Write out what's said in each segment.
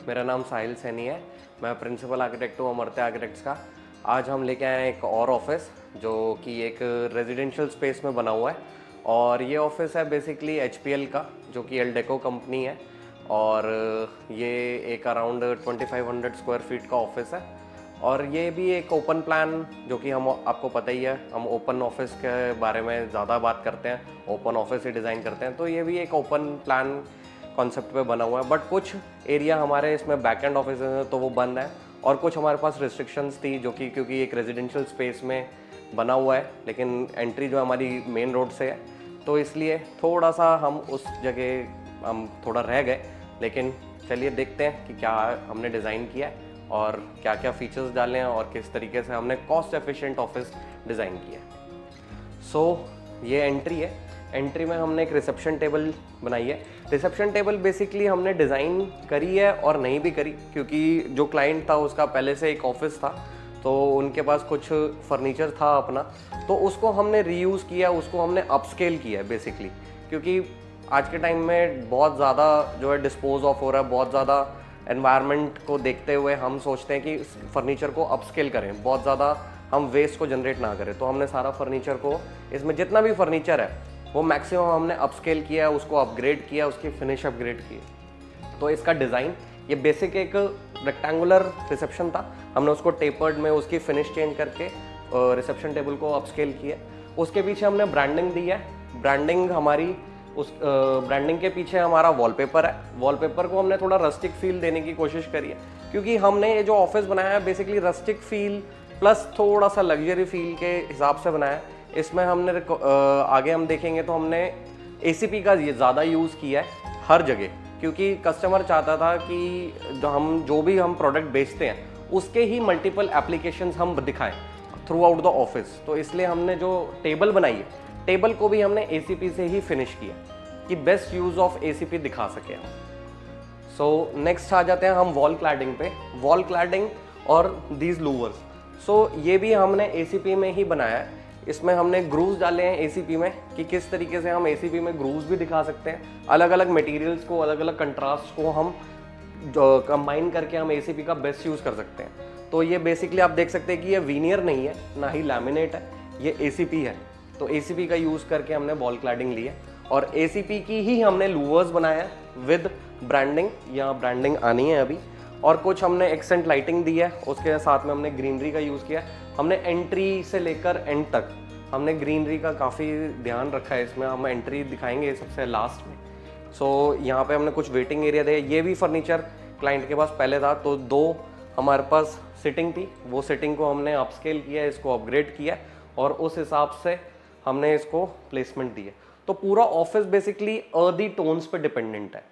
मेरा नाम साहिल सैनी है। मैं प्रिंसिपल आर्किटेक्ट हूँ अमर्त्य आर्किटेक्ट्स का। आज हम लेके आए हैं एक और ऑफिस जो कि एक रेजिडेंशियल स्पेस में बना हुआ है, और ये ऑफिस है बेसिकली HPL का, जो कि एल्डेको कंपनी है। और ये एक अराउंड 2500 स्क्वायर फीट का ऑफिस है, और ये भी एक ओपन प्लान, जो कि हम आपको पता ही है, हम ओपन ऑफिस के बारे में ज़्यादा बात करते हैं, ओपन ऑफिस ही डिज़ाइन करते हैं। तो ये भी एक ओपन प्लान कॉन्सेप्ट पे बना हुआ है, बट कुछ एरिया हमारे इसमें बैक एंड ऑफिस हैं तो वो बंद है, और कुछ हमारे पास रिस्ट्रिक्शंस थी, जो कि क्योंकि एक रेजिडेंशियल स्पेस में बना हुआ है, लेकिन एंट्री जो हमारी मेन रोड से है, तो इसलिए थोड़ा सा हम उस जगह हम थोड़ा रह गए। लेकिन चलिए देखते हैं कि क्या हमने डिज़ाइन किया है और क्या क्या फीचर्स डाले हैं और किस तरीके से हमने कॉस्ट एफिशिएंट ऑफिस डिज़ाइन किया है। सो ये एंट्री है। एंट्री में हमने एक रिसेप्शन टेबल बनाई है। रिसेप्शन टेबल बेसिकली हमने डिज़ाइन करी है और नहीं भी करी, क्योंकि जो क्लाइंट था उसका पहले से एक ऑफिस था, तो उनके पास कुछ फर्नीचर था अपना, तो उसको हमने रीयूज़ किया, उसको हमने अपस्केल किया है बेसिकली। क्योंकि आज के टाइम में बहुत ज़्यादा जो है डिस्पोज ऑफ हो रहा है, बहुत ज़्यादा एनवायरनमेंट को देखते हुए हम सोचते हैं कि फर्नीचर को अपस्केल करें, बहुत ज़्यादा हम वेस्ट को जनरेट ना करें। तो हमने सारा फर्नीचर को, इसमें जितना भी फर्नीचर है वो मैक्सिमम हमने अपस्केल किया, उसको अपग्रेड किया, उसकी फिनिश अपग्रेड की। तो इसका डिज़ाइन, ये बेसिक एक रेक्टेंगुलर रिसेप्शन था, हमने उसको टेपर्ड में उसकी फिनिश चेंज करके रिसेप्शन टेबल को अपस्केल किया। उसके पीछे हमने ब्रांडिंग दी है। ब्रांडिंग हमारी, उस ब्रांडिंग के पीछे हमारा वॉलपेपर है। वॉलपेपर को हमने थोड़ा रस्टिक फील देने की कोशिश करी है, क्योंकि हमने ये जो ऑफिस बनाया है बेसिकली रस्टिक फील प्लस थोड़ा सा लग्जरी फील के हिसाब से बनाया है। इसमें हमने आगे हम देखेंगे तो हमने ACP का ये ज़्यादा यूज़ किया है हर जगह, क्योंकि कस्टमर चाहता था कि जो भी हम प्रोडक्ट बेचते हैं उसके ही मल्टीपल एप्लीकेशंस हम दिखाएं थ्रू आउट द ऑफिस। तो इसलिए हमने जो टेबल बनाई है, टेबल को भी हमने ACP से ही फिनिश किया कि बेस्ट यूज़ ऑफ ACP दिखा सके हम। सो नेक्स्ट आ जाते हैं हम वॉल क्लैडिंग पे। वॉल क्लैडिंग और दीज लूवर्स, सो ये भी हमने ACP में ही बनाया है। इसमें हमने ग्रूव्स डाले हैं ACP में, कि किस तरीके से हम ACP में ग्रूव्स भी दिखा सकते हैं। अलग अलग मटेरियल्स को, अलग अलग कंट्रास्ट को हम कंबाइन करके हम ACP का बेस्ट यूज़ कर सकते हैं। तो ये बेसिकली आप देख सकते हैं कि ये वीनियर नहीं है, ना ही लैमिनेट है, ये ACP है। तो ACP का यूज़ करके हमने वॉल क्लैडिंग ली है, और ACP की ही हमने लूवर्स बनाया है विद ब्रांडिंग, या ब्रांडिंग आनी है अभी। और कुछ हमने एक्सेंट लाइटिंग दी है, उसके साथ में हमने ग्रीनरी का यूज़ किया है। हमने एंट्री से लेकर एंड तक हमने ग्रीनरी का काफ़ी ध्यान रखा है। इसमें हम एंट्री दिखाएंगे सबसे लास्ट में। सो यहाँ पे हमने कुछ वेटिंग एरिया दिया। ये भी फर्नीचर क्लाइंट के पास पहले था, तो 2 हमारे पास सिटिंग थी, वो सिटिंग को हमने अपस्केल किया, इसको अपग्रेड किया, और उस हिसाब से हमने इसको प्लेसमेंट दी है। तो पूरा ऑफिस बेसिकली अर्दी टोन्स पे डिपेंडेंट है,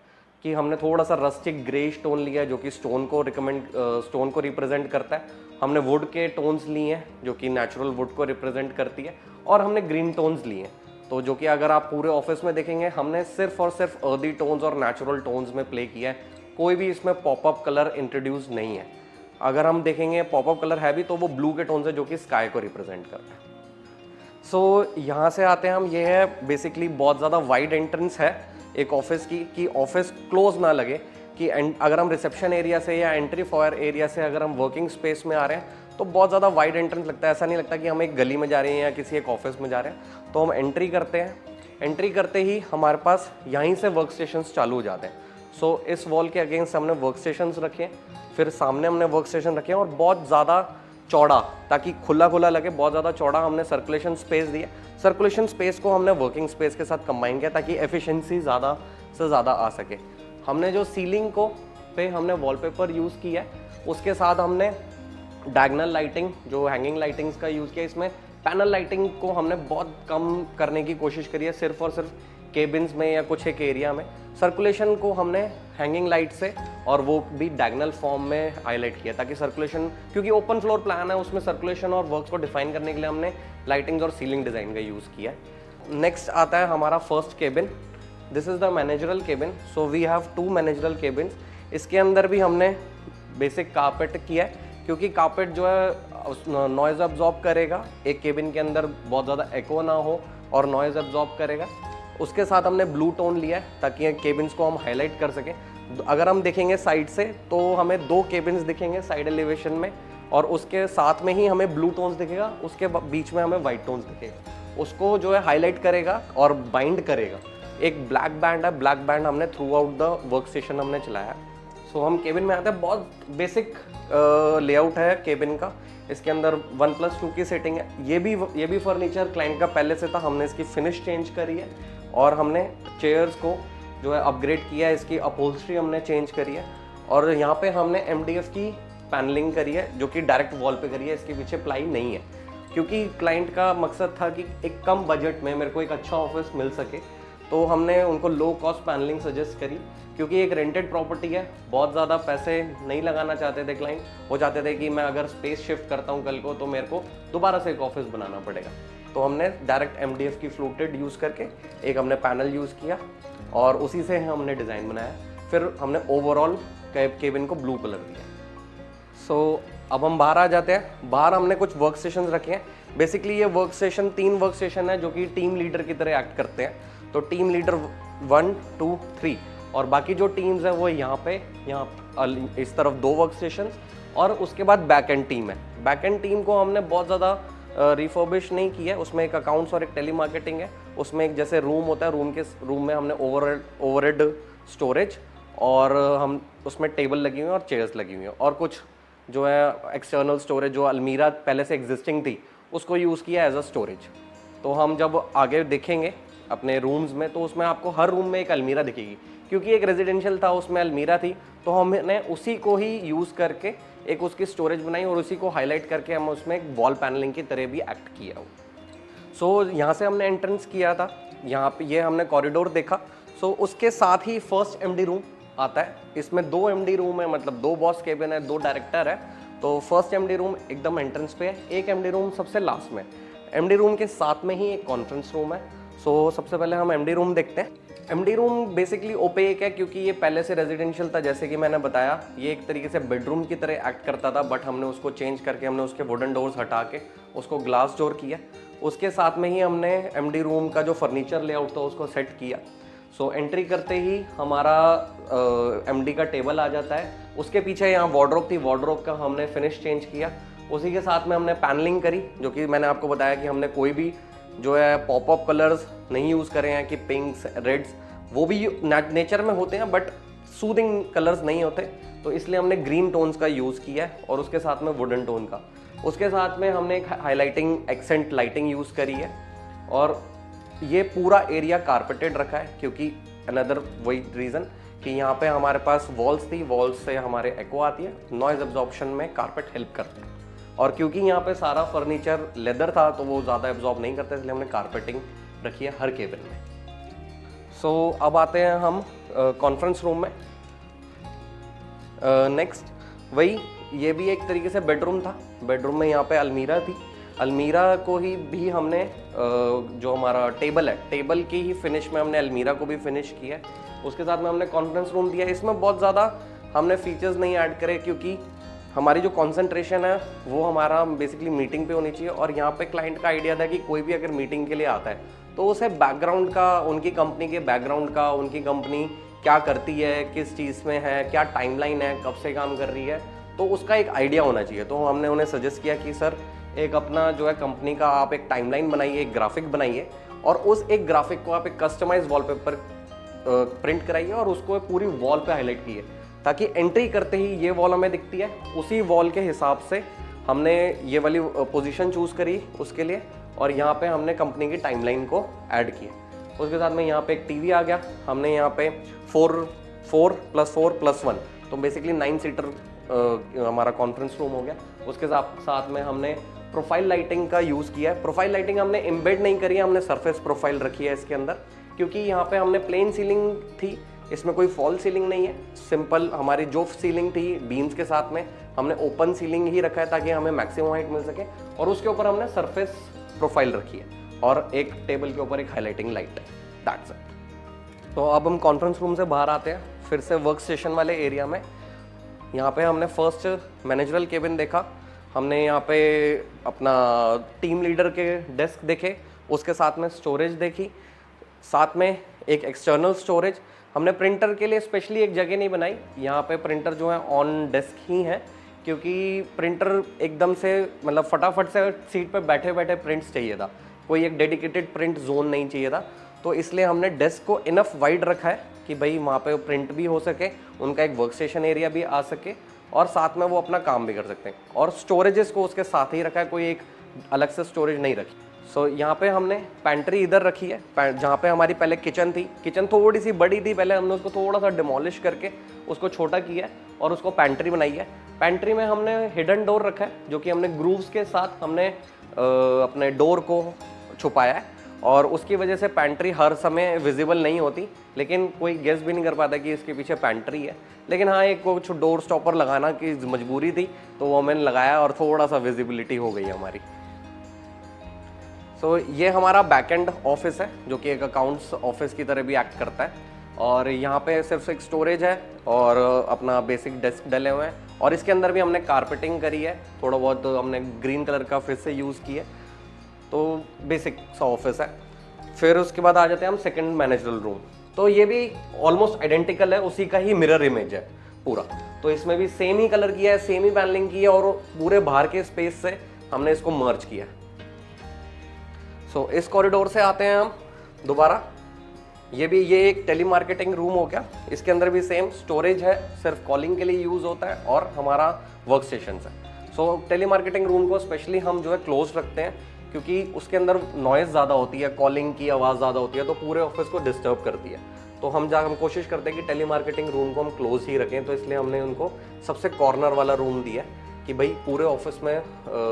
कि हमने थोड़ा सा रस्टिक ग्रेश टोन लिया है, जो कि स्टोन को रिप्रेजेंट करता है। हमने वुड के टोन्स लिए हैं, जो कि नेचुरल वुड को रिप्रेजेंट करती है, और हमने ग्रीन टोन्स लिए हैं। तो जो कि अगर आप पूरे ऑफिस में देखेंगे, हमने सिर्फ और सिर्फ अर्दी टोन्स और नेचुरल टोन्स में प्ले किया है। कोई भी इसमें पॉपअप कलर इंट्रोड्यूस नहीं है। अगर हम देखेंगे पॉपअप कलर है भी, तो वो ब्लू के टोन्स है, जो कि स्काई को रिप्रेजेंट करता है। सो यहाँ से आते हैं हम, ये है बेसिकली बहुत ज़्यादा वाइड एंट्रेंस है एक ऑफिस की, कि ऑफिस क्लोज ना लगे, कि अगर हम रिसेप्शन एरिया से या एंट्री फॉयर एरिया से अगर हम वर्किंग स्पेस में आ रहे हैं तो बहुत ज़्यादा वाइड एंट्रेंस लगता है। ऐसा नहीं लगता कि हम एक गली में जा रहे हैं या किसी एक ऑफिस में जा रहे हैं। तो हम एंट्री करते हैं, एंट्री करते ही हमारे पास यहीं से वर्क स्टेशंस चालू हो जाते हैं। सो इस वॉल के अगेंस्ट हमने वर्क स्टेशंस रखे, फिर सामने हमने वर्क स्टेशन रखे, और बहुत ज़्यादा चौड़ा, ताकि खुला खुला लगे, बहुत ज़्यादा चौड़ा हमने सर्कुलेशन स्पेस दिया। सर्कुलेशन स्पेस को हमने वर्किंग स्पेस के साथ कंबाइन किया, ताकि एफिशिएंसी ज़्यादा से ज़्यादा आ सके। हमने जो सीलिंग को पे हमने वॉलपेपर यूज़ किया है, उसके साथ हमने डायगनल लाइटिंग, जो हैंगिंग लाइटिंग्स का यूज़ किया। इसमें पैनल लाइटिंग को हमने बहुत कम करने की कोशिश करी है, सिर्फ और सिर्फ केबिन्स में या कुछ एक एरिया में। सर्कुलेशन को हमने हैंगिंग लाइट से, और वो भी डायगनल फॉर्म में हाईलाइट किया, ताकि सर्कुलेशन, क्योंकि ओपन फ्लोर प्लान है, उसमें सर्कुलेशन और वर्क्स को डिफाइन करने के लिए हमने लाइटिंग्स और सीलिंग डिज़ाइन का यूज़ किया है। नेक्स्ट आता है हमारा first cabin. This is the managerial cabin. So we have 2 managerial cabins. इसके अंदर भी हमने बेसिक कारपेट किया है, क्योंकि कारपेट जो है नॉइज़ अब्जॉर्ब करेगा, एक केबिन के अंदर बहुत ज़्यादा एको ना हो और नॉइज़ अब्जॉर्ब करेगा। उसके साथ हमने ब्लू टोन लिया है, ताकि केबिन्स को हम हाईलाइट कर सकें। अगर हम देखेंगे साइड से तो हमें 2 केबिन्स दिखेंगे साइड एलिवेशन में, और उसके साथ में ही हमें ब्लू टोन्स दिखेगा, उसके बीच में हमें वाइट टोन्स दिखेगा। उसको जो है हाईलाइट करेगा और बाइंड करेगा एक ब्लैक बैंड है। ब्लैक बैंड हमने through out the work station हमने चलाया। सो हम केबिन में आते हैं, बहुत बेसिक लेआउट है केबिन का। इसके अंदर 1+2 की सेटिंग है। ये भी फर्नीचर क्लाइंट का पहले से था, हमने इसकी फिनिश चेंज करी है और हमने चेयर्स को जो है अपग्रेड किया है, इसकी अपहोल्स्ट्री हमने चेंज करी है, और यहाँ पे हमने MDF की पैनलिंग करी है जो कि डायरेक्ट वॉल पे करी है। इसके पीछे प्लाई नहीं है, क्योंकि क्लाइंट का मकसद था कि एक कम बजट में मेरे को एक अच्छा ऑफिस मिल सके, तो हमने उनको लो कॉस्ट पैनलिंग सजेस्ट करी। क्योंकि एक रेंटेड प्रॉपर्टी है, बहुत ज़्यादा पैसे नहीं लगाना चाहते थे क्लाइंट। वो चाहते थे कि मैं अगर स्पेस शिफ्ट करता हूँ कल को तो मेरे को दोबारा से एक ऑफिस बनाना पड़ेगा। तो हमने डायरेक्ट MDF की फ्लूटेड यूज़ करके एक हमने पैनल यूज़ किया और उसी से हमने डिज़ाइन बनाया। फिर हमने ओवरऑल केबिन को ब्लू कलर दिया। सो अब हम बाहर आ जाते हैं। बाहर हमने कुछ वर्क स्टेशन रखे हैं। बेसिकली ये वर्क स्टेशन 3 वर्क स्टेशन है जो कि टीम लीडर की तरह एक्ट करते हैं। तो टीम लीडर 1, 2, 3 और बाकी जो टीम्स है वो यहाँ इस तरफ 2 वर्क स्टेशन, और उसके बाद बैक एंड टीम है। बैक एंड टीम को हमने बहुत ज़्यादा रिफर्बिश नहीं किया है। उसमें एक अकाउंट्स और एक टेली मार्केटिंग है। उसमें एक जैसे रूम होता है, रूम में हमने ओवरहेड स्टोरेज, और हम उसमें टेबल लगी हुई हैं और चेयर्स लगी हुई हैं, और कुछ जो है एक्सटर्नल स्टोरेज जो अलमीरा पहले से एग्जिस्टिंग थी उसको यूज़ किया एज अ स्टोरेज। तो हम जब आगे देखेंगे अपने रूम्स में तो उसमें आपको हर रूम में एक अलमीरा दिखेगी, क्योंकि एक रेजिडेंशियल था उसमें अलमीरा थी, तो हमने उसी को ही यूज़ करके एक उसकी स्टोरेज बनाई और उसी को हाईलाइट करके हम उसमें एक वॉल पैनलिंग की तरह भी एक्ट किया हो। सो यहाँ से हमने एंट्रेंस किया था, यहाँ पे ये हमने कॉरिडोर देखा। सो उसके साथ ही फर्स्ट MD रूम आता है। इसमें 2 MD रूम है, मतलब 2 बॉस केबिन है, 2 डायरेक्टर है। तो फर्स्ट MD रूम एकदम एंट्रेंस पे है, एक MD रूम सबसे लास्ट में। MD रूम के साथ में ही एक कॉन्फ्रेंस रूम है। सो सबसे पहले हम MD रूम देखते हैं। MD रूम बेसिकली ओपेक है, क्योंकि ये पहले से रेजिडेंशियल था। जैसे कि मैंने बताया, ये एक तरीके से बेडरूम की तरह एक्ट करता था, बट हमने उसको चेंज करके हमने उसके वुडन डोर्स हटा के उसको ग्लास डोर किया। उसके साथ में ही हमने MD रूम का जो फर्नीचर लेआउट था उसको सेट किया। सो एंट्री करते ही हमारा MD का टेबल आ जाता है। उसके पीछे यहाँ वार्डरोब थी, वार्डरोब का हमने फिनिश चेंज किया। उसी के साथ में हमने पैनलिंग करी, जो कि मैंने आपको बताया कि हमने कोई भी जो है पॉपअप कलर्स नहीं यूज़ करे हैं कि पिंक्स, रेड्स, वो भी नेचर में होते हैं बट सूदिंग कलर्स नहीं होते, तो इसलिए हमने ग्रीन टोन्स का यूज़ किया है, और उसके साथ में वुडन टोन का। उसके साथ में हमने एक हाईलाइटिंग एक्सेंट लाइटिंग यूज़ करी है, और ये पूरा एरिया कारपेटेड रखा है, क्योंकि अनदर वही रीज़न कि यहाँ पे हमारे पास वॉल्स थी, वॉल्स से हमारे एको आती है, नॉइज़ एब्जॉर्प्शन में कारपेट हेल्प करते हैं। और क्योंकि यहाँ पे सारा फर्नीचर लेदर था तो वो ज़्यादा एब्जॉर्ब नहीं करता, इसलिए हमने कारपेटिंग रखी है हर केबिन में। सो अब आते हैं हम कॉन्फ्रेंस रूम में। नेक्स्ट वही, ये भी एक तरीके से बेडरूम था। बेडरूम में यहाँ पे अलमीरा थी। अलमीरा को ही भी हमने जो हमारा टेबल है, टेबल की ही फिनिश में हमने अलमीरा को भी फिनिश किया है। उसके साथ में हमने कॉन्फ्रेंस रूम दिया। इसमें बहुत ज़्यादा हमने फीचर्स नहीं ऐड करे, क्योंकि हमारी जो कंसंट्रेशन है वो हमारा बेसिकली मीटिंग पे होनी चाहिए। और यहाँ पे क्लाइंट का आइडिया था कि कोई भी अगर मीटिंग के लिए आता है तो उसे बैकग्राउंड का, उनकी कंपनी के बैकग्राउंड का, उनकी कंपनी क्या करती है, किस चीज़ में है, क्या टाइमलाइन है, कब से काम कर रही है, तो उसका एक आइडिया होना चाहिए। तो हमने उन्हें सजेस्ट किया कि सर एक अपना जो है कंपनी का आप एक टाइमलाइन बनाइए, एक ग्राफिक बनाइए, और उस एक ग्राफिक को आप एक कस्टमाइज वॉलपेपर प्रिंट कराइए और उसको पूरी वॉल पे हाईलाइट कीजिए, ताकि एंट्री करते ही ये वॉल हमें दिखती है। उसी वॉल के हिसाब से हमने ये वाली पोजीशन चूज़ करी उसके लिए, और यहाँ पे हमने कंपनी की टाइमलाइन को ऐड किया। उसके साथ में यहाँ पे एक टीवी आ गया। हमने यहाँ पे 4+4+1 तो बेसिकली 9 सीटर हमारा कॉन्फ्रेंस रूम हो गया। उसके साथ में हमने प्रोफाइल लाइटिंग का यूज़ किया है। प्रोफाइल लाइटिंग हमने एम्बेड नहीं करी है, हमने सरफेस प्रोफाइल रखी है इसके अंदर, क्योंकि यहाँ पे हमने प्लेन सीलिंग थी, इसमें कोई फॉल सीलिंग नहीं है। सिंपल हमारी जो सीलिंग थी बीम्स के साथ में हमने ओपन सीलिंग ही रखा है, ताकि हमें मैक्सिमम हाइट मिल सके, और उसके ऊपर हमने सरफेस प्रोफाइल रखी है, और एक टेबल के ऊपर एक हाईलाइटिंग लाइट है। That's it. तो अब हम कॉन्फ्रेंस रूम से बाहर आते हैं, फिर से वर्क स्टेशन वाले एरिया में। यहाँ पे हमने फर्स्ट मैनेजरल केबिन देखा। हमने यहाँ पे अपना टीम लीडर के डेस्क देखे, उसके साथ में स्टोरेज देखी, साथ में एक एक्सटर्नल स्टोरेज हमने प्रिंटर के लिए स्पेशली एक जगह नहीं बनाई, यहाँ पे प्रिंटर जो है ऑन डेस्क ही है, क्योंकि प्रिंटर एकदम से मतलब फटाफट से सीट पे बैठे बैठे प्रिंट्स चाहिए था, कोई एक डेडिकेटेड प्रिंट जोन नहीं चाहिए था। तो इसलिए हमने डेस्क को इनफ वाइड रखा है कि भाई वहाँ पे प्रिंट भी हो सके, उनका एक वर्क स्टेशन एरिया भी आ सके और साथ में वो अपना काम भी कर सकते हैं। और स्टोरेजेस को उसके साथ ही रखा है, कोई एक अलग से स्टोरेज नहीं रखी। सो यहाँ पे हमने पैंट्री इधर रखी है, जहाँ पे हमारी पहले किचन थी। किचन थोड़ी सी बड़ी थी, पहले हमने उसको थोड़ा सा डिमोलिश करके उसको छोटा किया है और उसको पैंट्री बनाई है। पैंट्री में हमने हिडन डोर रखा है, जो कि हमने ग्रूव्स के साथ हमने अपने डोर को छुपाया है और उसकी वजह से पैंट्री हर समय विजिबल नहीं होती, लेकिन कोई गेस भी नहीं कर पाता कि इसके पीछे पैंट्री है। लेकिन हाँ, एक कुछ डोर स्टॉपर लगाना की मजबूरी थी, तो वो मैंने लगाया और थोड़ा सा विजिबिलिटी हो गई हमारी। तो ये हमारा बैकएंड ऑफिस है, जो कि एक अकाउंट्स ऑफिस की तरह भी एक्ट करता है। और यहाँ पे सिर्फ एक स्टोरेज है और अपना बेसिक डेस्क डले हुए हैं, और इसके अंदर भी हमने कारपेटिंग करी है, थोड़ा बहुत हमने ग्रीन कलर का फिर से यूज़ किया, तो बेसिक सा ऑफिस है। फिर उसके बाद आ जाते हैं हम सेकंड मैनेजरल रूम। तो ये भी ऑलमोस्ट आइडेंटिकल है, उसी का ही मिरर इमेज है पूरा। तो इसमें भी सेम ही कलर किया है, सेम ही पैनलिंग की है और पूरे बाहर के स्पेस से हमने इसको मर्ज किया है। सो इस कॉरिडोर से आते हैं हम दोबारा। ये एक टेली मार्केटिंग रूम हो गया। इसके अंदर भी सेम स्टोरेज है, सिर्फ कॉलिंग के लिए यूज़ होता है और हमारा वर्क स्टेशन है। सो टेली मार्केटिंग रूम को स्पेशली हम जो है क्लोज रखते हैं, क्योंकि उसके अंदर नॉइज़ ज़्यादा होती है, कॉलिंग की आवाज़ ज़्यादा होती है, तो पूरे ऑफिस को डिस्टर्ब करती है। तो हम कोशिश करते हैं कि टेली मार्केटिंग रूम को हम क्लोज ही रखें, तो इसलिए हमने उनको सबसे कॉर्नर वाला रूम दिया कि भाई पूरे ऑफिस में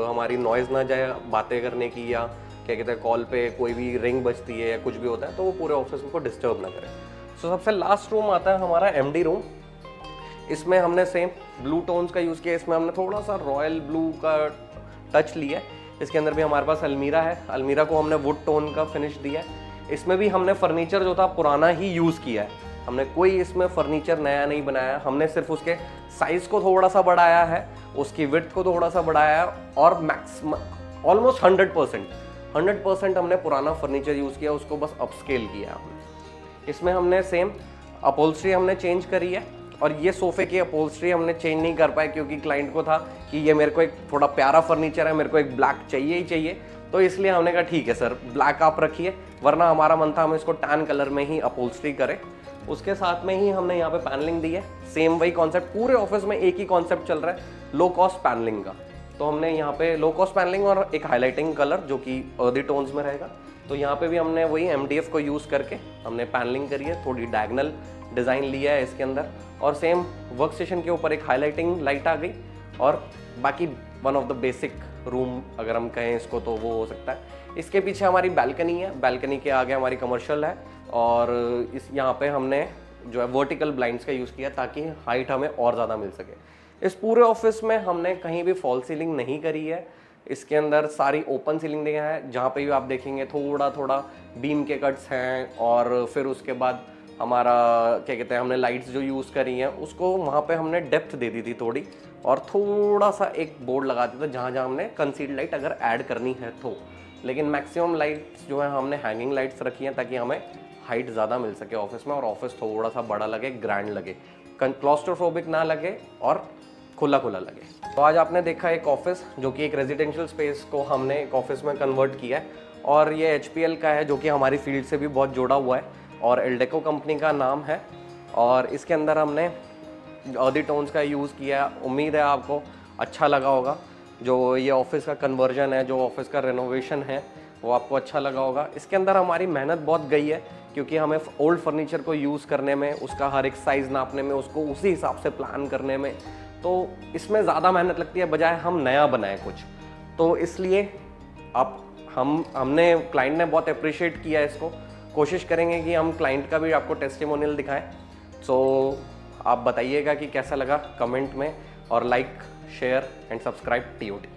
हमारी नॉइज़ ना जाए बातें करने की, या क्या कहते हैं कॉल पे कोई भी रिंग बजती है या कुछ भी होता है तो वो पूरे ऑफिस को डिस्टर्ब ना करे। सो सबसे लास्ट रूम आता है हमारा एमडी रूम। इसमें हमने सेम ब्लू टोन्स का यूज़ किया, इसमें हमने थोड़ा सा रॉयल ब्लू का टच लिया है। इसके अंदर भी हमारे पास अलमीरा है, अलमीरा को हमने वुड टोन का फिनिश दिया है। इसमें भी हमने फर्नीचर जो था पुराना ही यूज़ किया है, हमने कोई इसमें फर्नीचर नया नहीं बनाया। हमने सिर्फ उसके साइज़ को थोड़ा सा बढ़ाया है, उसकी विड्थ को थोड़ा सा बढ़ाया है और ऑलमोस्ट 100% हमने पुराना फर्नीचर यूज़ किया, उसको बस अपस्केल किया हमने। इसमें हमने सेम अपहोल्स्ट्री हमने चेंज करी है, और ये सोफ़े की अपहोल्स्ट्री हमने चेंज नहीं कर पाए क्योंकि क्लाइंट को था कि ये मेरे को एक थोड़ा प्यारा फर्नीचर है, मेरे को एक ब्लैक चाहिए ही चाहिए। तो इसलिए हमने कहा ठीक है सर, ब्लैक आप रखिए, वरना हमारा मन था हम इसको टैन कलर में ही अपहोल्स्ट्री करें। उसके साथ में ही हमने यहाँ पे पैनलिंग दी है, सेम वही कॉन्सेप्ट, पूरे ऑफिस में एक ही कॉन्सेप्ट चल रहा है, लो कॉस्ट पैनलिंग का। तो हमने यहाँ पे लो कॉस्ट पैनलिंग और एक हाईलाइटिंग कलर जो कि अर्दी टोन्स में रहेगा। तो यहाँ पे भी हमने वही MDF को यूज़ करके हमने पैनलिंग करी है, थोड़ी डायगनल डिज़ाइन लिया है इसके अंदर, और सेम वर्क स्टेशन के ऊपर एक हाईलाइटिंग लाइट आ गई। और बाकी one of the basic room अगर हम कहें इसको तो वो हो सकता है। इसके पीछे हमारी बैल्कनी है, बैल्कनी के आगे हमारी कमर्शियल है, और इस यहाँ पे हमने जो है वर्टिकल ब्लाइंड्स का यूज़ किया ताकि हाइट हमें और ज़्यादा मिल सके। इस पूरे ऑफिस में हमने कहीं भी फॉल सीलिंग नहीं करी है, इसके अंदर सारी ओपन सीलिंग दिया है। जहाँ पे भी आप देखेंगे थोड़ा थोड़ा बीम के कट्स हैं, और फिर उसके बाद हमारा क्या कहते हैं हमने लाइट्स जो यूज़ करी हैं उसको वहाँ पे हमने डेप्थ दे दी थी थोड़ी, और थोड़ा सा एक बोर्ड लगा दिया था जहाँ जहाँ हमने कंसील्ड लाइट अगर ऐड करनी है तो। लेकिन मैक्सिमम लाइट्स जो है हमने हैंगिंग लाइट्स रखी हैं ताकि हमें हाइट ज़्यादा मिल सके ऑफिस में, और ऑफिस थोड़ा सा बड़ा लगे, ग्रैंड लगे, क्लॉस्ट्रोफोबिक ना लगे और खुला खुला लगे। तो आज आपने देखा एक ऑफिस जो कि एक रेजिडेंशियल स्पेस को हमने एक ऑफिस में कन्वर्ट किया है, और ये HPL का है जो कि हमारी फील्ड से भी बहुत जुड़ा हुआ है, और एल्डेको कंपनी का नाम है। और इसके अंदर हमने अर्दी टोन्स का यूज़ किया है। उम्मीद है आपको अच्छा लगा होगा। जो ये ऑफिस का कन्वर्जन है, जो ऑफिस का रेनोवेशन है, वो आपको अच्छा लगा होगा। इसके अंदर हमारी मेहनत बहुत गई है, क्योंकि हमें ओल्ड फर्नीचर को यूज़ करने में, उसका हर एक साइज़ नापने में, उसको उसी हिसाब से प्लान करने में, तो इसमें ज़्यादा मेहनत लगती है बजाय हम नया बनाएं कुछ। तो इसलिए हमने क्लाइंट ने बहुत अप्रिशिएट किया इसको। कोशिश करेंगे कि हम क्लाइंट का भी आपको टेस्टिमोनियल दिखाएं। सो आप बताइएगा कि कैसा लगा कमेंट में, और like, share and subscribe TOT।